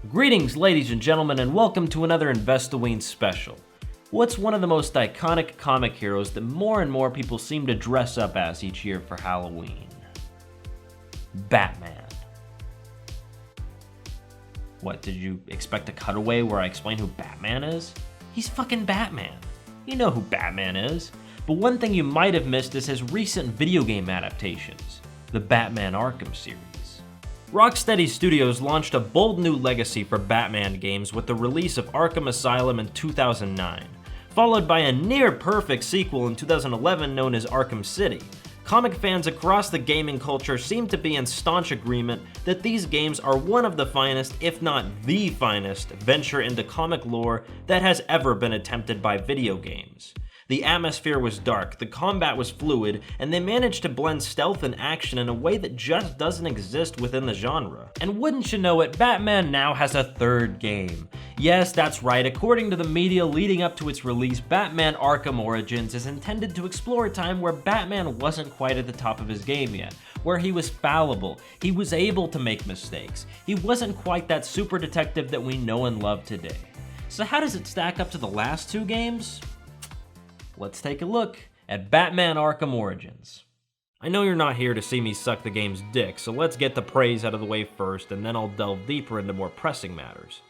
Greetings, ladies and gentlemen, and welcome to another Investoween special. What's one of the most iconic comic heroes that more and more people seem to dress up as each year for Halloween? Batman. What, did you expect a cutaway where I explain who Batman is? He's fucking Batman. You know who Batman is. But one thing you might have missed is his recent video game adaptations, the Batman Arkham series. Rocksteady Studios launched a bold new legacy for Batman games with the release of Arkham Asylum in 2009, followed by a near-perfect sequel in 2011 known as Arkham City. Comic fans across the gaming culture seem to be in staunch agreement that these games are one of the finest, if not the finest, venture into comic lore that has ever been attempted by video games. The atmosphere was dark, the combat was fluid, and they managed to blend stealth and action in a way that just doesn't exist within the genre. And wouldn't you know it, Batman now has a third game. Yes, that's right, according to the media leading up to its release, Batman Arkham Origins is intended to explore a time where Batman wasn't quite at the top of his game yet, where he was fallible, he was able to make mistakes, he wasn't quite that super detective that we know and love today. So how does it stack up to the last two games? Let's take a look at Batman Arkham Origins. I know you're not here to see me suck the game's dick, so let's get the praise out of the way first, and then I'll delve deeper into more pressing matters.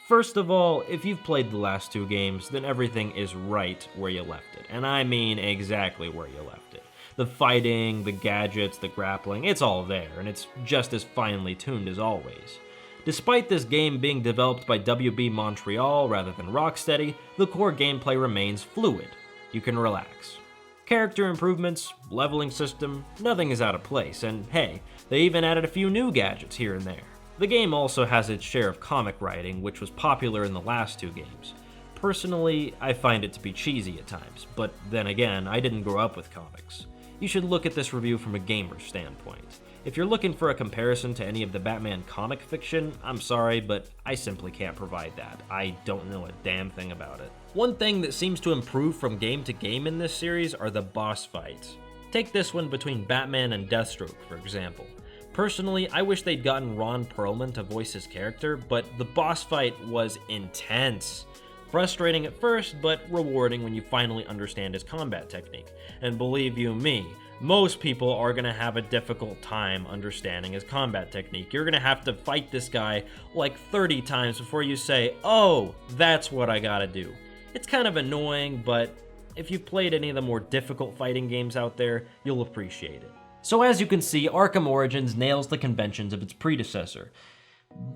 First of all, if you've played the last two games, then everything is right where you left it, and I mean exactly where you left it. The fighting, the gadgets, the grappling, it's all there, and it's just as finely tuned as always. Despite this game being developed by WB Montreal rather than Rocksteady, the core gameplay remains fluid. You can relax. Character improvements, leveling system, nothing is out of place, and hey, they even added a few new gadgets here and there. The game also has its share of comic writing, which was popular in the last two games. Personally, I find it to be cheesy at times, but then again, I didn't grow up with comics. You should look at this review from a gamer's standpoint. If you're looking for a comparison to any of the Batman comic fiction, I'm sorry, but I simply can't provide that. I don't know a damn thing about it. One thing that seems to improve from game to game in this series are the boss fights. Take this one between Batman and Deathstroke, for example. Personally, I wish they'd gotten Ron Perlman to voice his character, but the boss fight was intense. Frustrating at first, but rewarding when you finally understand his combat technique. And believe you me, most people are going to have a difficult time understanding his combat technique. You're going to have to fight this guy like 30 times before you say, oh, that's what I gotta do. It's kind of annoying, but if you've played any of the more difficult fighting games out there, you'll appreciate it. So as you can see, Arkham Origins nails the conventions of its predecessor.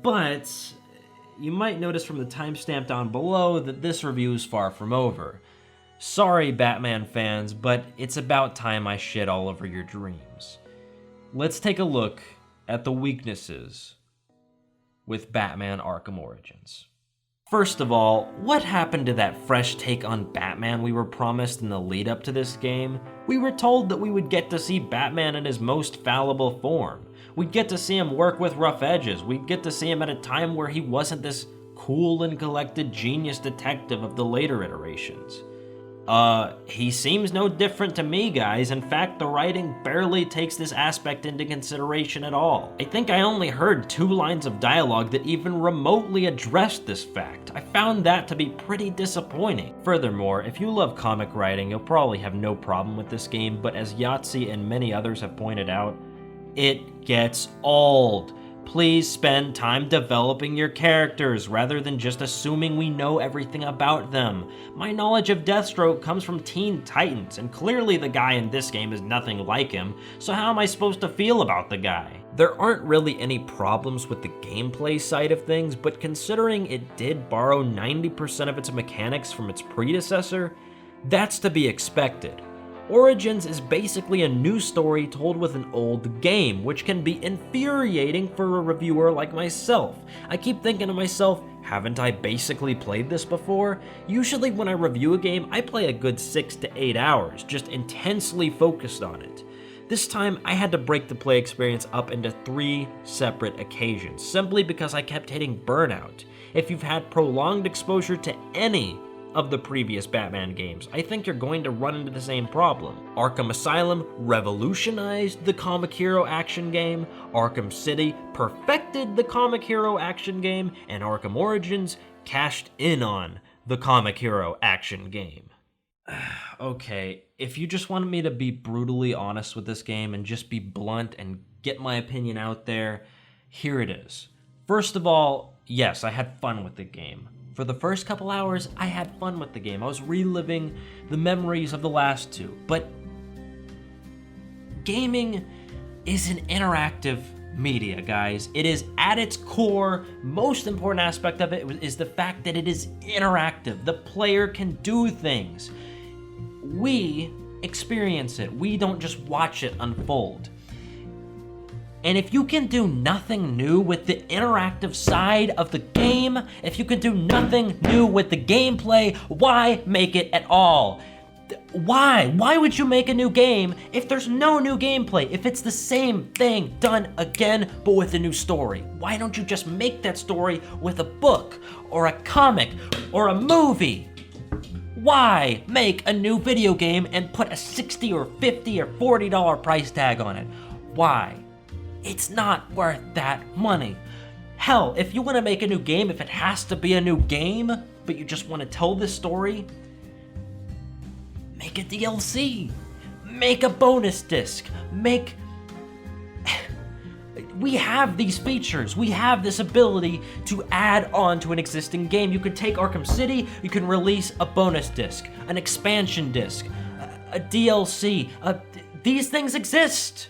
But you might notice from the timestamp down below that this review is far from over. Sorry, Batman fans, but it's about time I shit all over your dreams. Let's take a look at the weaknesses with Batman Arkham Origins. First of all, what happened to that fresh take on Batman we were promised in the lead up to this game? We were told that we would get to see Batman in his most fallible form. We'd get to see him work with rough edges. We'd get to see him at a time where he wasn't this cool and collected genius detective of the later iterations. He seems no different to me, guys. In fact, the writing barely takes this aspect into consideration at all. I think I only heard 2 lines of dialogue that even remotely addressed this fact. I found that to be pretty disappointing. Furthermore, if you love comic writing, you'll probably have no problem with this game, but as Yahtzee and many others have pointed out, it gets old. Please spend time developing your characters rather than just assuming we know everything about them. My knowledge of Deathstroke comes from Teen Titans, and clearly the guy in this game is nothing like him, so how am I supposed to feel about the guy? There aren't really any problems with the gameplay side of things, but considering it did borrow 90% of its mechanics from its predecessor, that's to be expected. Origins is basically a new story told with an old game, which can be infuriating for a reviewer like myself. I keep thinking to myself, haven't I basically played this before? Usually when I review a game, I play a good 6 to 8 hours, just intensely focused on it. This time, I had to break the play experience up into 3 separate occasions, simply because I kept hitting burnout. If you've had prolonged exposure to any of the previous Batman games, I think you're going to run into the same problem. Arkham Asylum revolutionized the comic hero action game, Arkham City perfected the comic hero action game, and Arkham Origins cashed in on the comic hero action game. Okay, if you just wanted me to be brutally honest with this game and just be blunt and get my opinion out there, here it is. First of all, yes, I had fun with the game. For the first couple hours, I had fun with the game. I was reliving the memories of the last two. But gaming is an interactive media, guys. It is at its core, most important aspect of it is the fact that it is interactive. The player can do things. We experience it. We don't just watch it unfold. And if you can do nothing new with the interactive side of the game, if you can do nothing new with the gameplay, why make it at all? Why? Why would you make a new game if there's no new gameplay? If it's the same thing done again, but with a new story? Why don't you just make that story with a book, or a comic, or a movie? Why make a new video game and put a $60 or $50 or $40 price tag on it? Why? It's not worth that money. Hell, if you want to make a new game, if it has to be a new game, but you just want to tell this story, make a DLC. Make a bonus disc. We have these features. We have this ability to add on to an existing game. You could take Arkham City, you can release a bonus disc, an expansion disc, a DLC. These things exist.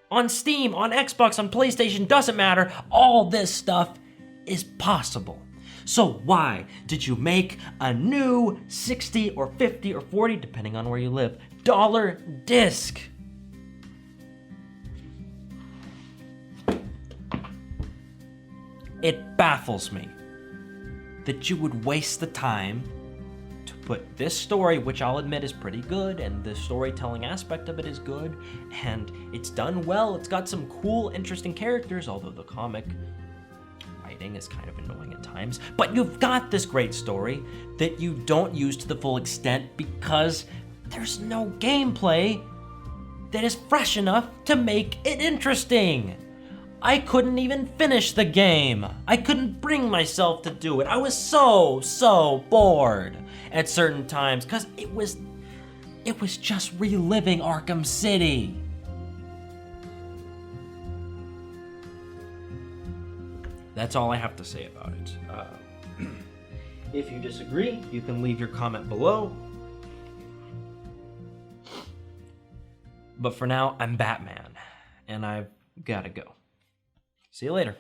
On Steam, on Xbox, on PlayStation, doesn't matter. All this stuff is possible. So why did you make a new $60 or $50 or $40, depending on where you live, dollar disc? It baffles me that you would waste the time to put this story, which I'll admit is pretty good, and the storytelling aspect of it is good, and it's done well. It's got some cool, interesting characters, although the comic writing is kind of annoying at times. But you've got this great story that you don't use to the full extent because there's no gameplay that is fresh enough to make it interesting. I couldn't even finish the game. I couldn't bring myself to do it. I was so bored at certain times because it was just reliving Arkham City. That's all I have to say about it. If you disagree, you can leave your comment below. But for now, I'm Batman, and I've gotta go. See you later.